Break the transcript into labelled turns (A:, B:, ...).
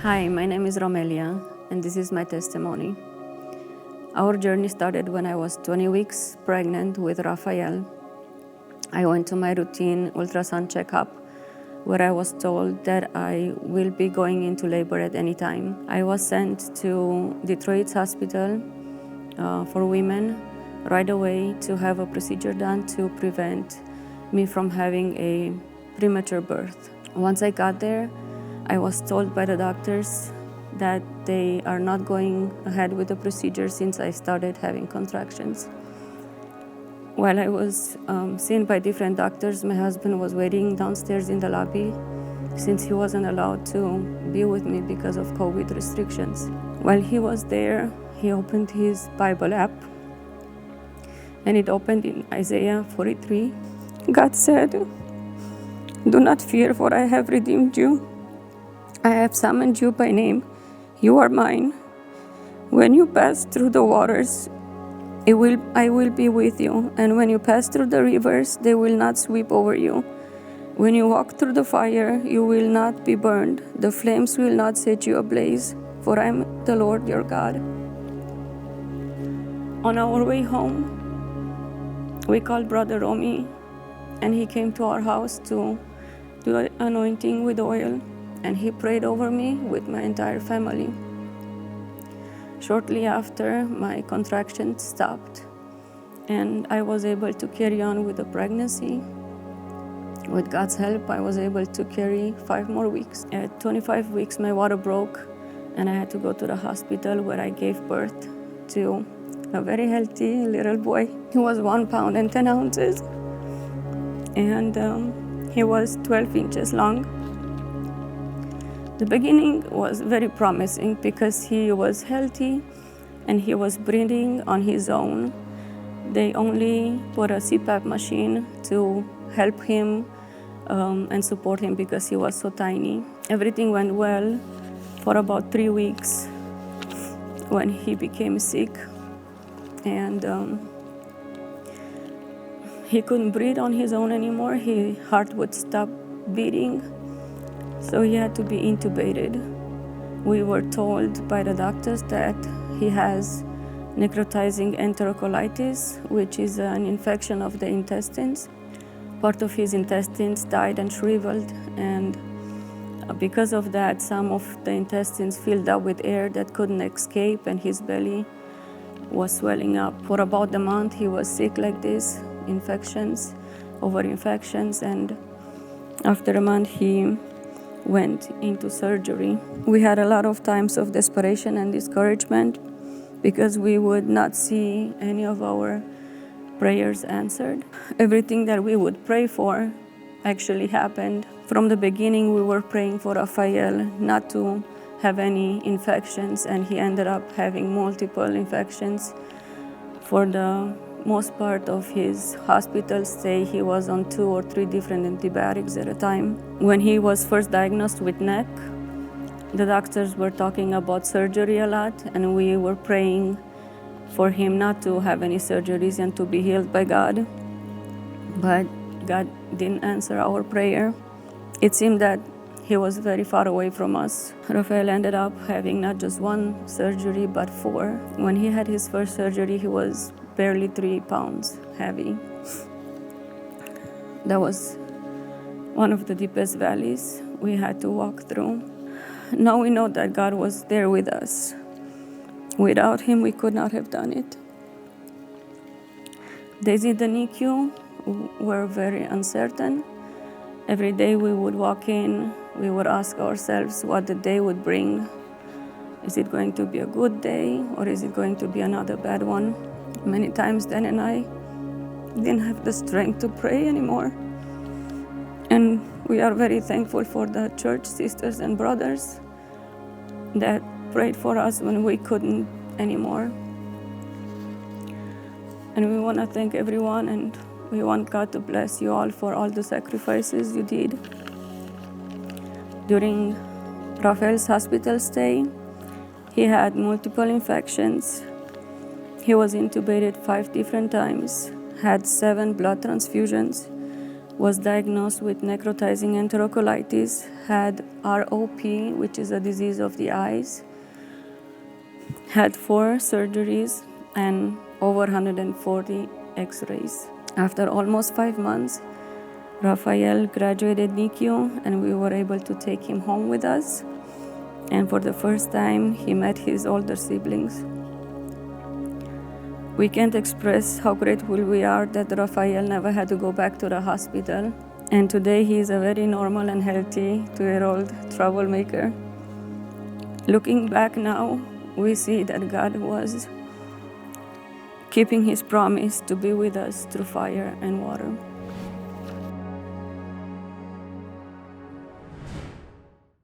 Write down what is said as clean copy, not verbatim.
A: Hi, my name is Romelia, and this is my testimony. Our journey started when I was 20 weeks pregnant with Raphael. I went to my routine ultrasound checkup, where I was told that I will be going into labor at any time. I was sent to Detroit's hospital for women right away to have a procedure done to prevent me from having a premature birth. Once I got there, I was told by the doctors that they are not going ahead with the procedure since I started having contractions. While I was seen by different doctors, my husband was waiting downstairs in the lobby since he wasn't allowed to be with me because of COVID restrictions. While he was there, he opened his Bible app, and it opened in Isaiah 43. God said, "Do not fear, for I have redeemed you. I have summoned you by name. You are mine. When you pass through the waters, I will be with you. And when you pass through the rivers, they will not sweep over you. When you walk through the fire, you will not be burned. The flames will not set you ablaze, for I am the Lord your God." On our way home, we called Brother Romy, and he came to our house to do an anointing with oil, and he prayed over me with my entire family. Shortly after, my contractions stopped, and I was able to carry on with the pregnancy. With God's help, I was able to carry 5 more weeks. At 25 weeks, my water broke, and I had to go to the hospital, where I gave birth to a very healthy little boy. He was 1 pound and 10 ounces, and he was 12 inches long. The beginning was very promising because he was healthy and he was breathing on his own. They only put a CPAP machine to help him and support him because he was so tiny. Everything went well for about 3 weeks when he became sick, and he couldn't breathe on his own anymore. His heart would stop beating, so he had to be intubated. We were told by the doctors that he has necrotizing enterocolitis, which is an infection of the intestines. Part of his intestines died and shriveled, and because of that, some of the intestines filled up with air that couldn't escape, and his belly was swelling up. For about a month, he was sick like this, infections over infections, and after a month, he went into surgery. We had a lot of times of desperation and discouragement because we would not see any of our prayers answered. Everything that we would pray for actually happened. From the beginning, we were praying for Raphael not to have any infections, and he ended up having multiple infections. For the most part of his hospital stay, he was on 2 or 3 different antibiotics at a time. When he was first diagnosed with neck, the doctors were talking about surgery a lot, and we were praying for him not to have any surgeries and to be healed by God. But God didn't answer our prayer. It seemed that he was very far away from us. Raphael ended up having not just 1 surgery, but 4. When he had his first surgery, he was barely 3 pounds heavy. That was one of the deepest valleys we had to walk through. Now we know that God was there with us. Without him, we could not have done it. Days in the NICU were very uncertain. Every day we would walk in, we would ask ourselves what the day would bring. Is it going to be a good day, or is it going to be another bad one? Many times Dan and I didn't have the strength to pray anymore. And we are very thankful for the church sisters and brothers that prayed for us when we couldn't anymore. And we want to thank everyone, and we want God to bless you all for all the sacrifices you did. During Raphael's hospital stay, he had multiple infections. He was intubated 5 different times, had 7 blood transfusions, was diagnosed with necrotizing enterocolitis, had ROP, which is a disease of the eyes, had 4 surgeries and over 140 x-rays. After almost 5 months, Raphael graduated NICU and we were able to take him home with us. And for the first time, he met his older siblings. We can't express how grateful we are that Raphael never had to go back to the hospital. And today he is a very normal and healthy 2-year-old troublemaker. Looking back now, we see that God was keeping his promise to be with us through fire and water.